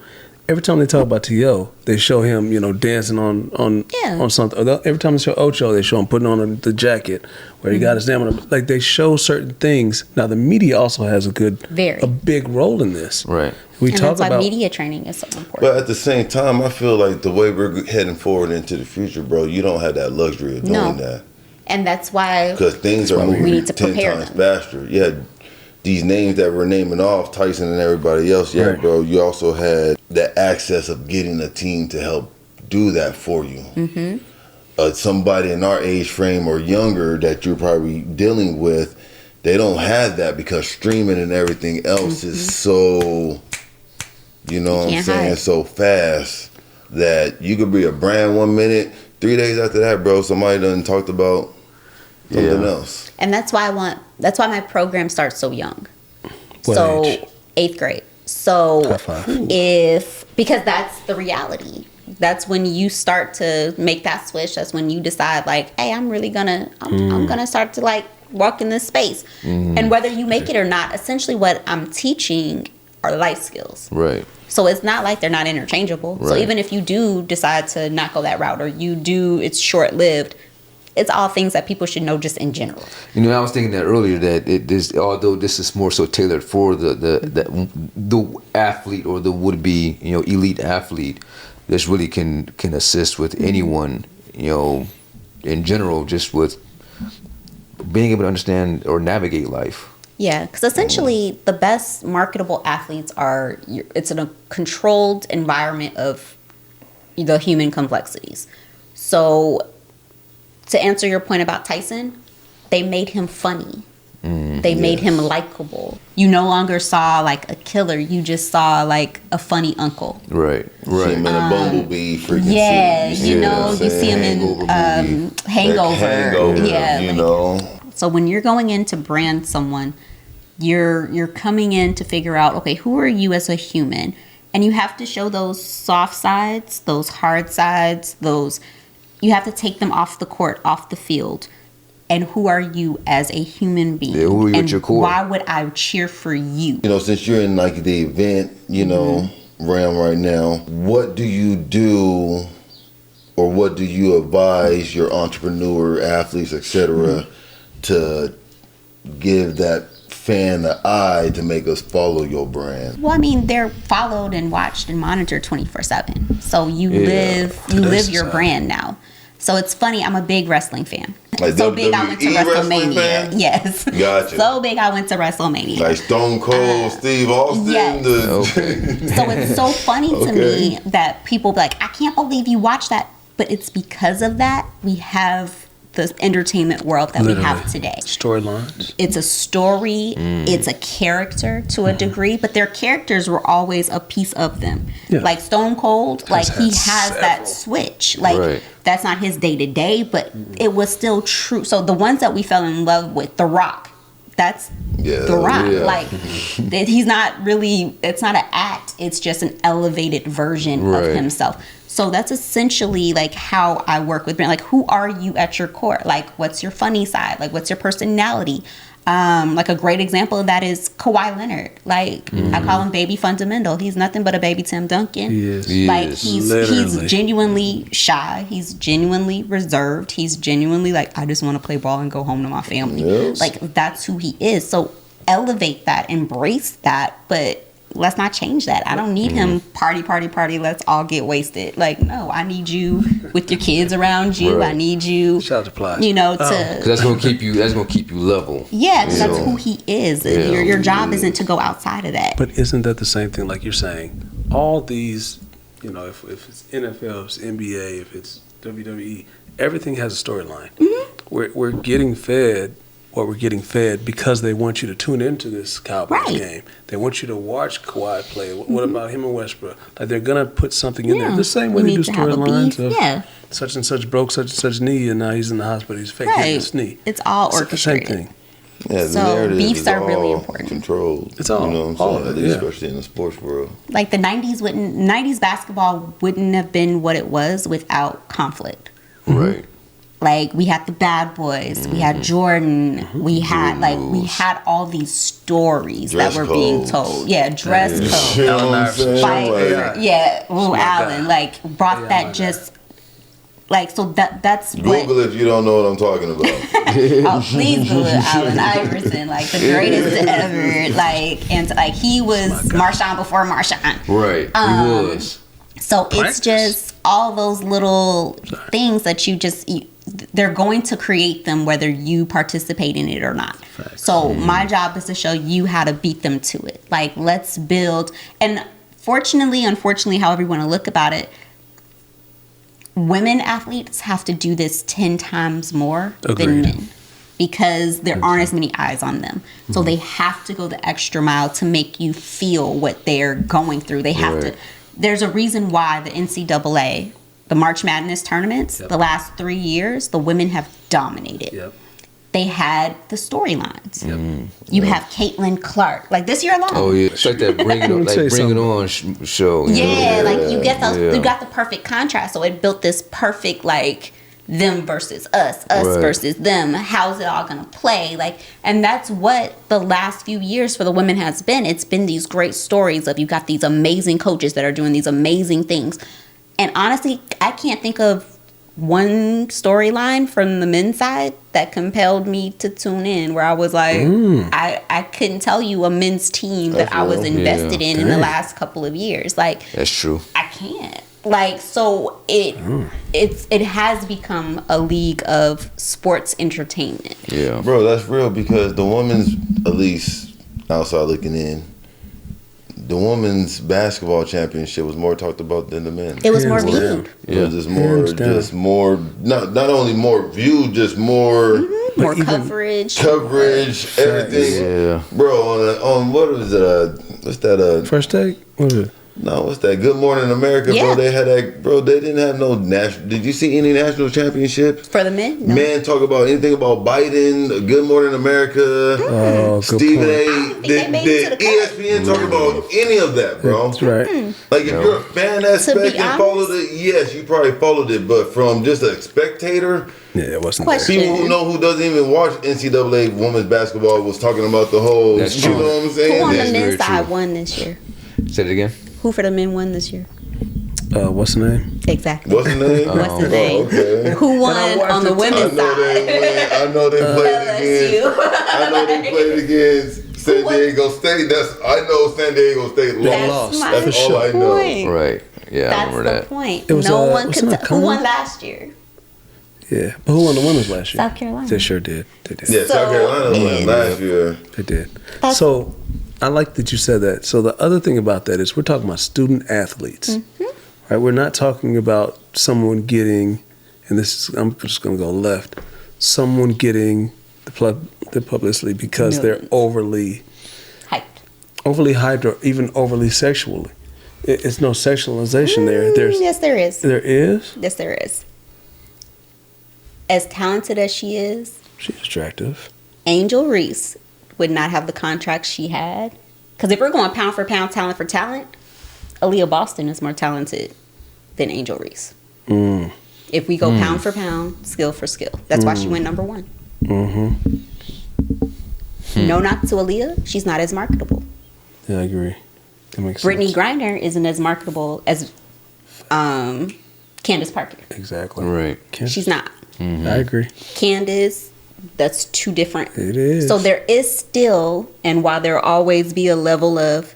every time they talk about T.O., they show him, dancing on something. Or every time they show Ocho, they show him putting on the jacket where he got his name on it. Like, they show certain things. Now, the media also has a big role in this. Right. We And talk that's why about media training is so important. But at the same time, I feel like the way we're heading forward into the future, bro, you don't have that luxury of doing that. And that's why Because things are we moving need to 10 prepare times them. faster. Yeah, these names that we're naming off, Tyson and everybody else, Right. bro, you also had the access of getting a team to help do that for you. Somebody in our age frame or younger that you're probably dealing with, they don't have that because streaming and everything else is so, you know what I'm can't saying, hide. so fast that you could be a brand 1 minute, 3 days after that, bro, somebody done talked about something else. And that's why my program starts so young. What so age? 8th grade. So High five. because that's the reality. That's when you start to make that switch. That's when you decide, like, hey, I'm gonna start to like walk in this space. And whether you make it or not, essentially what I'm teaching are life skills. Right. So it's not like they're not interchangeable. So Right. even if you do decide to not go that route, or it's short lived, it's all things that people should know just in general. I was thinking that earlier that although this is more so tailored for the athlete or the would be elite athlete, this really can assist with anyone in general, just with being able to understand or navigate life. Yeah, because essentially the best marketable athletes it's in a controlled environment of the human complexities. So to answer your point about Tyson, they made him funny. They made him likable. You no longer saw like a killer. You just saw like a funny uncle. Right. See him in a Bumblebee freaking Yeah, suit. you see know, what I'm you see him saying? in Hangover Hangover. Hangover, Yeah, you like- know. So when you're going in to brand someone, you're coming in to figure out, okay, who are you as a human? And you have to show those soft sides, those hard sides, you have to take them off the court, off the field. And who are you as a human being? Yeah, who are you and at your core? why would I cheer for you? You know, since you're in like the event, realm right now, what do you do or what do you advise your entrepreneur, athletes, etc., to give that fan the eye to make us follow your brand? Well, I mean, they're followed and watched and monitored 24/7. So you live your brand now. So it's funny. I'm a big wrestling fan. Like so big, I went to WWE wrestling WrestleMania. fan? Yes. Gotcha. So big, I went to WrestleMania. Like Stone Cold, Steve Austin. yes. So it's so funny to me that people be like, I can't believe you watch that. But it's because of that we have the entertainment world that we have today. Storylines. It's a story, it's a character to a degree, but their characters were always a piece of them. Yeah. Like Stone Cold, like he had has that switch. Like Right. that's not his day to day, but it was still true. So the ones that we fell in love with, The Rock, that's The Rock. yeah. Like he's not really, it's not an act, it's just an elevated version Right. of himself. So that's essentially like how I work with brand. Like, who are you at your core? Like, what's your funny side? Like, what's your personality? Like a great example of that is Kawhi Leonard. Like I call him Baby Fundamental. He's nothing but a baby Tim Duncan. He is. Like Yes. he's Literally. genuinely shy. He's genuinely reserved. He's genuinely like, I just want to play ball and go home to my family. Yes. Like that's who he is. So elevate that, embrace that, but let's not change that. I don't need him party. Let's all get wasted. Like, no, I need you with your kids around you. Right. I need you, Shout out to Plies. you know, Because that's gonna keep you level. yeah, because that's So, who he is. yeah. Your job isn't to go outside of that. But isn't that the same thing? Like you're saying, all these, if it's NFL, if it's NBA, if it's WWE, everything has a storyline. We're getting fed what we're getting fed because they want you to tune into this Cowboys Right. game. They want you to watch Kawhi play. What about him and Westbrook? Like they're gonna put something in there. Yeah. The same way You they do need to have a storylines beef. of Yeah. such and such broke such and such knee, and now he's in the hospital. He's faking his knee. It's all It's the same orchestrated. thing. Yeah, the So, narrative beefs is are really all important. controlled. It's all- you know what all I'm of saying? it, yeah. Especially in the sports world. Like the 90s basketball wouldn't have been what it was without conflict. Right. Like we had the Bad Boys, we had Jordan, we had we rules. had all these stories Dress that were being codes. told. Yeah, dress code. You know Allen what I'm Iverson. saying? Like, Like, yeah, Ooh, my Allen, guy. like brought Yeah, that my just like so that's what. Google if you don't know what I'm talking about. Oh, please Google Allen Iverson, like the greatest ever. Like and like he was Marshawn before Marshawn. Right. He was. So Practice. it's just all those little things that they're going to create them whether you participate in it or not. So my job is to show you how to beat them to it. Like let's build, and unfortunately, however you want to look about it, women athletes have to do this 10 times more than Agreed. men because there aren't as many eyes on them. So they have to go the extra mile to make you feel what they're going through. They have Right. to. There's a reason why the NCAA, the March Madness tournaments, Yep. the last 3 years, the women have dominated. Yep. They had the storylines. You have Caitlin Clark, like this year alone. Oh yeah. It's like that Bring It Let On, me tell you Bring It something. On show. you Yeah, know? like you get those. Yeah. You got the perfect contrast. So it built this perfect like them versus us Right. versus them. How's it all gonna play? Like, and that's what the last few years for the women has been. It's been these great stories of you got these amazing coaches that are doing these amazing things. And honestly, I can't think of one storyline from the men's side that compelled me to tune in where I was like, I couldn't tell you a men's team that That's I was real. invested Yeah. in the Dang. last couple of years. Like, That's true. I can't. Like, so it has become a league of sports entertainment. Yeah. Bro, that's real because the women's, at least outside looking in, the women's basketball championship was more talked about than the men. It was more Hands down. viewed, It was Hands down. just more, not only more viewed, just more more even- coverage. coverage, everything. Yeah. Bro, on what was it? What's that? First take? What is it? No, what's that? Good Morning America, Yeah. bro. They had that, bro. They didn't have no national. Did you see any national championships? For the men? No. Man, talk about anything about Biden, Good Morning America, Oh, good Stephen point. A. think they made it to the cut. ESPN talk about any of that, bro. That's right. Like if you're a fan aspect To be and followed it, yes, you probably followed it. But from just a spectator, Yeah, it wasn't Question. people who know who doesn't even watch NCAA women's basketball was talking about the whole. That's you true. know what I'm Who saying? on the That's very men's side true. won this year? Say it again. Who for the men won this year? there. What's the name? Exactly. What's the name? What's the Oh, name? okay. Who won And I watched on the it too. women's I know they side? win. I know they played against. LSU. I know they played against San Diego State. I know San Diego State That's lost. my That's all I know. point. Right. Yeah, I That's remember the that. point. It was, No one wasn't could. it Who won Cumberland? last year? Yeah, but who won the women's last year? South Carolina. They sure did. They did. Yeah, So South Carolina won it's- last year. They did. That's- So I like that you said that. So the other thing about that is we're talking about student athletes, right? We're not talking about someone getting, and this is, I'm just going to go left, someone getting the publicity because they're Millions. overly hyped or even overly sexually. It's no sexualization there. There's Yes, there is. there is. Yes, there is. As talented as she is, She's attractive. Angel Reese would not have the contract she had. Because if we're going pound for pound, talent for talent, Aaliyah Boston is more talented than Angel Reese. Mm. If we go pound for pound, skill for skill. That's why she went number one. Mm-hmm. No knock to Aaliyah, she's not as marketable. Yeah, I agree. That makes Brittany sense. Griner isn't as marketable as Candace Parker. Exactly. Right. She's not. I agree. Candace, that's two different. It is. So there is still, and while there'll always be a level of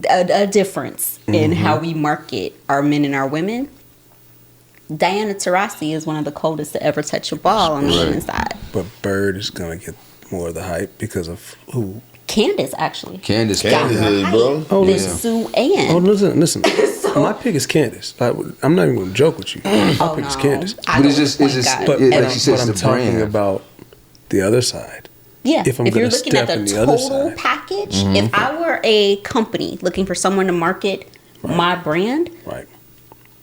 a difference in how we market our men and our women, Diana Taurasi is one of the coldest to ever touch a ball on the Right. women's side. But Bird is gonna get more of the hype because of who? Candace, actually. Candace. Candace got more is, hype bro. Oh, than listen. Sue Ann. Oh, listen. My pick is Candace. I'm not even gonna joke with you. My Oh, pick is no. Candace. I But go it's with just- point it's just- guard. But, Yeah, but like I'm, she said, but I'm it's the talking brand. about the other side. Yeah, If I'm if you're gonna looking at step in the the other total side. package, if I were a company looking for someone to market my brand, Right.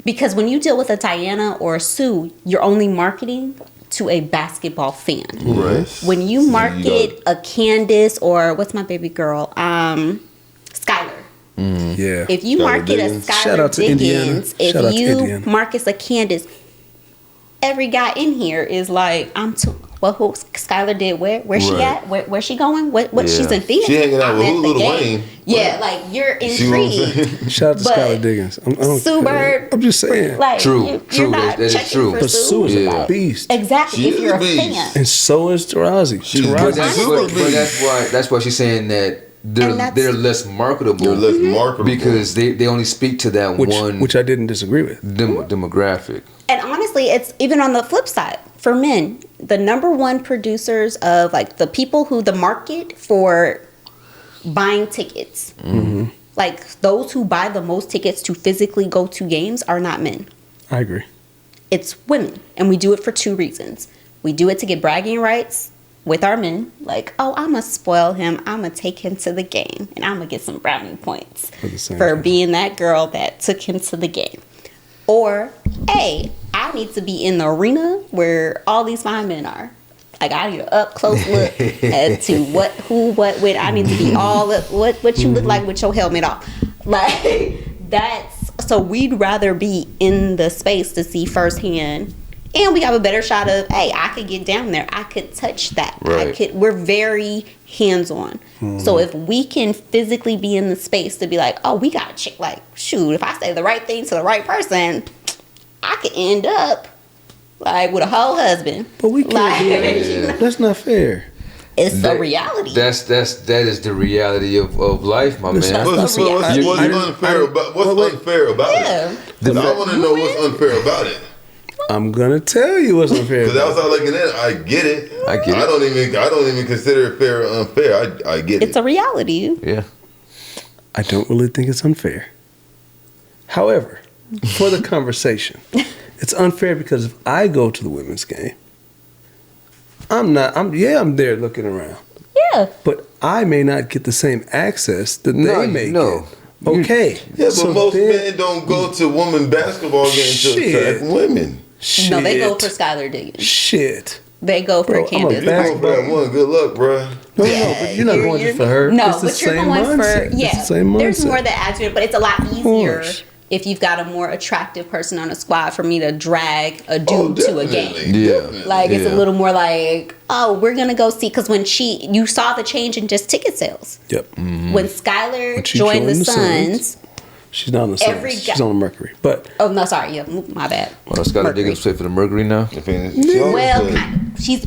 because when you deal with a Diana or a Sue, you're only marketing to a basketball fan. Right. When you So market a Candace or what's my baby girl, Skylar. Yeah. If you Skylar market Diggins. a Shout out Skylar to Indiana. Diggins, Shout out if to you Indiana. market a Candace, every guy in here is like, well, who Skylar did where she Right. at? Where she going? What she's Yeah. in Phoenix? She hanging out I'm with at who? the Lil game. Wayne. Yeah, like you're See what I'm intrigued. saying? Shout out to But Skylar Diggins. I don't Sue care. Bird, I'm just saying. like True, you're not that is checking true. for But Sue is Yeah. a beast. Exactly. She if is you're a a beast. fan. And so is Tarazi. She's But good. that's, Honestly. but that's why she's saying that And that's- they're less marketable. They're less marketable. because they only speak to that one Which I didn't disagree with. demographic. And honestly, it's even on the flip side for men. The number one producers of like the people who the market for buying tickets, like those who buy the most tickets to physically go to games are not men. I agree. It's women. And we do it for two reasons. We do it to get bragging rights with our men. Like, oh, I'm going to spoil him. I'm going to take him to the game. And I'm going to get some brownie points For the same for time. being that girl that took him to the game. Or, hey, I need to be in the arena where all these fine men are. Like, I need an up close look as to what, who, what, when. I need to be all up, what you look like with your helmet off. Like, that's, so we'd rather be in the space to see firsthand. And we have a better shot of, hey, I could get down there. I could touch that. Right. We're very hands-on. So if we can physically be in the space to be like, oh, we got to check, like, shoot, if I say the right thing to the right person, I could end up like with a whole husband. But we can't Like, do that. That's not fair. It's a reality. That is the reality of life, my man. That's What's You- unfair about Yeah. it? 'Cause I want to know what's unfair about it. I'm gonna tell you what's unfair. Because outside looking in, I get it. I get it. I don't even consider it fair or unfair. I get It's it. a reality. Yeah. I don't really think it's unfair. However, for the conversation, it's unfair because if I go to the women's game, I'm there looking around, Yeah. but I may not get the same access that No, they may no. get. Okay. Yeah, but So most then- men don't go to women basketball games to Shit. attract women. Shit. No, they go for Skylar Diggins. Shit. They go for Bro, I'm a Candace. You go for that one. Good luck, bruh. No, but you're not going just for her. No, It's the but you're same going mindset. for, yeah. It's the same There's mindset. more that adds to it, but it's a lot easier course. if you've got a more attractive person on a squad for me to drag a dude to a game. Yeah. Like, it's Yeah. a little more like, oh, we're going to go see. Because when you saw the change in just ticket sales. Yep. When Skylar When she joined the joined the Suns. She's not on the Suns. Every guy- She's on the Mercury. But Oh, no, sorry. Yeah, my bad. Well, Skylar Mercury. Diggins play for the Mercury now. Well, kind of. She's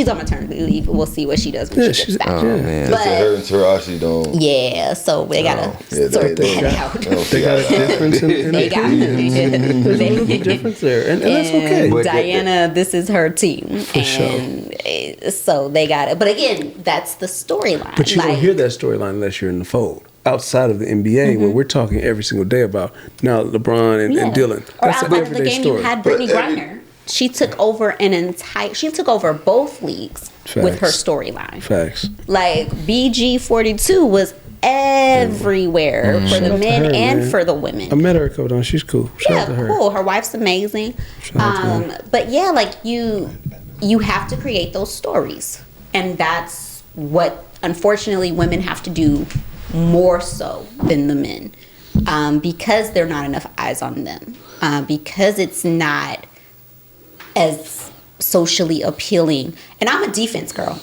on maternity leave. We'll see what she does when yeah, she she's gets back. Oh, yeah. man. But- Her and Taraji don't. Yeah, so they gotta Yeah, sort they that got- out. they don't They got a see eye to eye. difference in They got opinion. There's a little bit difference there, and that's okay. And But Diana, this is her team, sure. and so they got it. But again, that's the storyline. But you don't hear that storyline unless you're in the fold. Outside of the NBA, where we're talking every single day about now LeBron and Dylan. Or That's an outside of the everyday game, story. you had But Brittany every- Griner. She took over She took over both leagues with her Facts. storyline. Facts. Like BG42 was everywhere for Shout the out to men her, and man. for the women. I met her at Codon. She's cool. Shout Yeah, out to her. cool. Her wife's amazing. Shout out to her. But yeah, like you have to create those stories, and that's what unfortunately women have to do more so than the men, because there are not enough eyes on them, because it's not as socially appealing. And I'm a defense girl.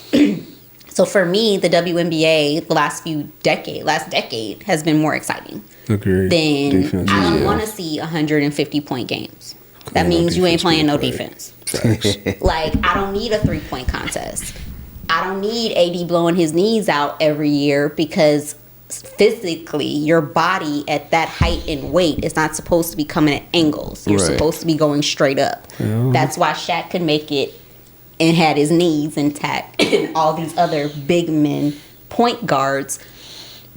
So for me, the WNBA, the last decade has been more exciting. Agreed. Then Defense, I don't yeah. want to see 150-point games. That Come on, means you ain't defense playing no play. defense. Facts. Like, I don't need a 3-point contest. I don't need AD blowing his knees out every year because physically your body at that height and weight is not supposed to be coming at angles. You're Right. supposed to be going straight up. Yeah. That's why Shaq could make it and had his knees intact, and all these other big men point guards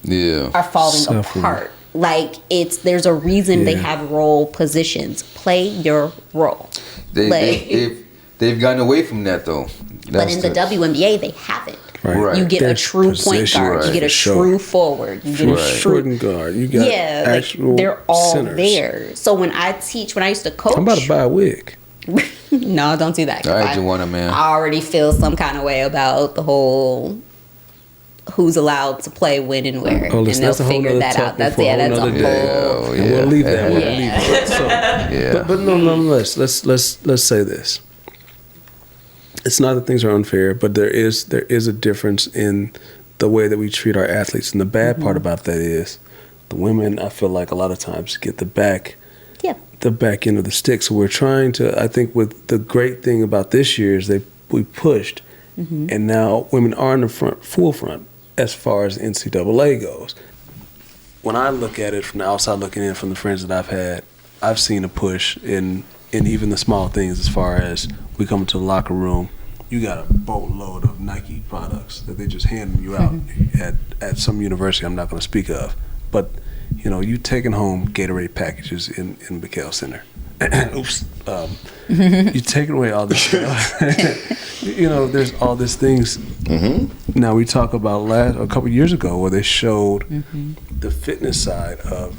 Yeah. are falling Suffering. apart. Like, there's a reason they Yeah. have role positions. Play your role. Like- they've gotten away from that though. But in the WNBA, they haven't. Right. You get a true point guard. You get a true forward. You get a true shooting guard. You got actual they're all centers. there. So when I used to coach, I'm about to buy a wig. no, don't do that. All right, Joanna, man. I already feel some kind of way about the whole who's allowed to play when and where, and they'll figure that out. That's a whole. Yeah. We'll leave that. But nonetheless, let's say this. It's not that things are unfair, but there is a difference in the way that we treat our athletes. And the bad part about that is the women, I feel like a lot of times get the back end of the stick. So we're trying to, I think with the great thing about this year is we pushed, and now women are in the forefront as far as NCAA goes. When I look at it from the outside looking in, from the friends that I've had, I've seen a push in even the small things, as far as we come into the locker room, you got a boatload of Nike products that they just hand you out at some university I'm not going to speak of. But, you taking home Gatorade packages in McHale Center. Oops. You taking away all this stuff. There's all these things. Mm-hmm. Now we talk about a couple years ago where they showed the fitness side of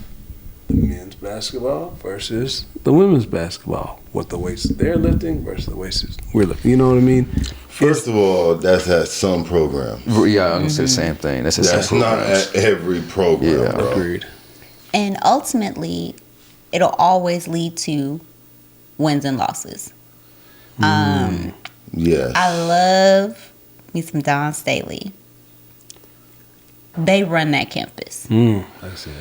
the men's basketball versus the women's basketball. What the weights they're lifting versus the weights we're lifting. You know what I mean? First of all, that's at some programs. Yeah, I'm gonna say the same thing. That's not at every program. Yeah, bro. Agreed. And ultimately, it'll always lead to wins and losses. Yes. I love me some Dawn Staley. They run that campus. I see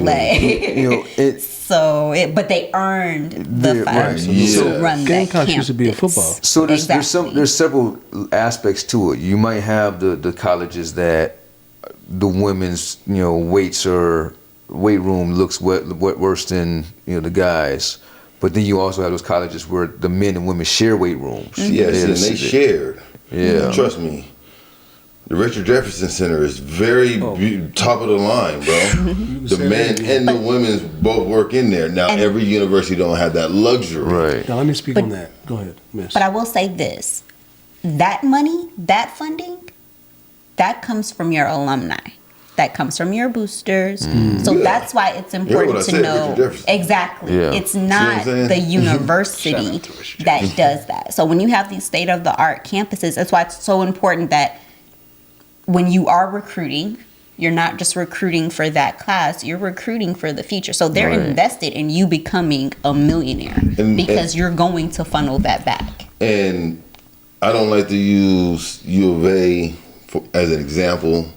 that. But they earned the fight to run that campus. Used to be in football. So there's several aspects to it. You might have the colleges that the women's weight room looks worse than the guys, but then you also have those colleges where the men and women share weight rooms. Yes, and they shared. Yeah, trust me. The Richard Jefferson Center is very top of the line, bro. The men and the women's both work in there. Now, every university don't have that luxury. Right. Now, let me speak on that. Go ahead, Miss. But I will say this. That money, that funding, that comes from your alumni. That comes from your boosters. So that's why it's important to know. Exactly. Yeah. It's not the university that does that. So when you have these state-of-the-art campuses, that's why it's so important that when you are recruiting, you're not just recruiting for that class, you're recruiting for the future. So they're invested in you becoming a millionaire because you're going to funnel that back. And I don't like to use U of A as an example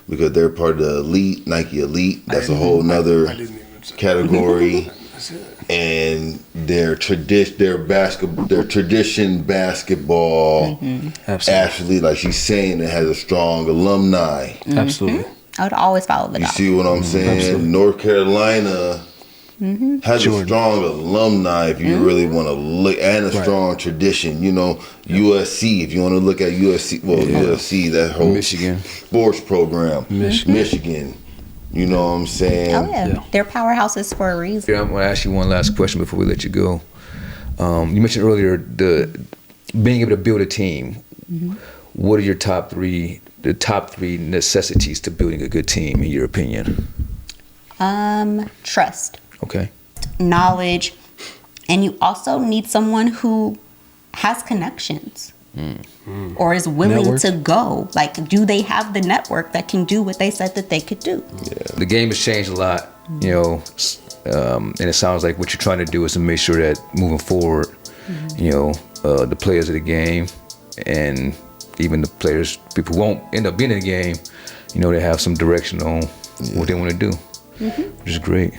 because they're part of the elite, Nike Elite. That's a whole nother category. And their tradition basketball actually, like she's saying, it has a strong alumni. Absolutely. I would always follow the You see what I'm saying? Absolutely. North Carolina has a strong alumni if you really want to look, and a strong tradition. USC, if you want to look at USC, USC, that whole Michigan sports program, Michigan. You know what I'm saying? Oh, yeah. They're powerhouses for a reason. I'm going to ask you one last question before we let you go. You mentioned earlier being able to build a team. What are your top three necessities to building a good team, in your opinion? Trust. Okay. Knowledge. And you also need someone who has connections. Or is willing to go. Like, do they have the network that can do what they said that they could do? Yeah. The game has changed a lot, and it sounds like what you're trying to do is to make sure that moving forward, the players of the game and even the players, people who won't end up being in the game, they have some direction on what they want to do, which is great.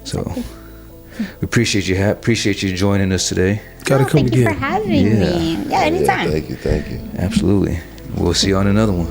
So we appreciate you joining us today. Gotta come thank again. You for having me. Yeah, anytime. Thank you. Absolutely. We'll see you on another one.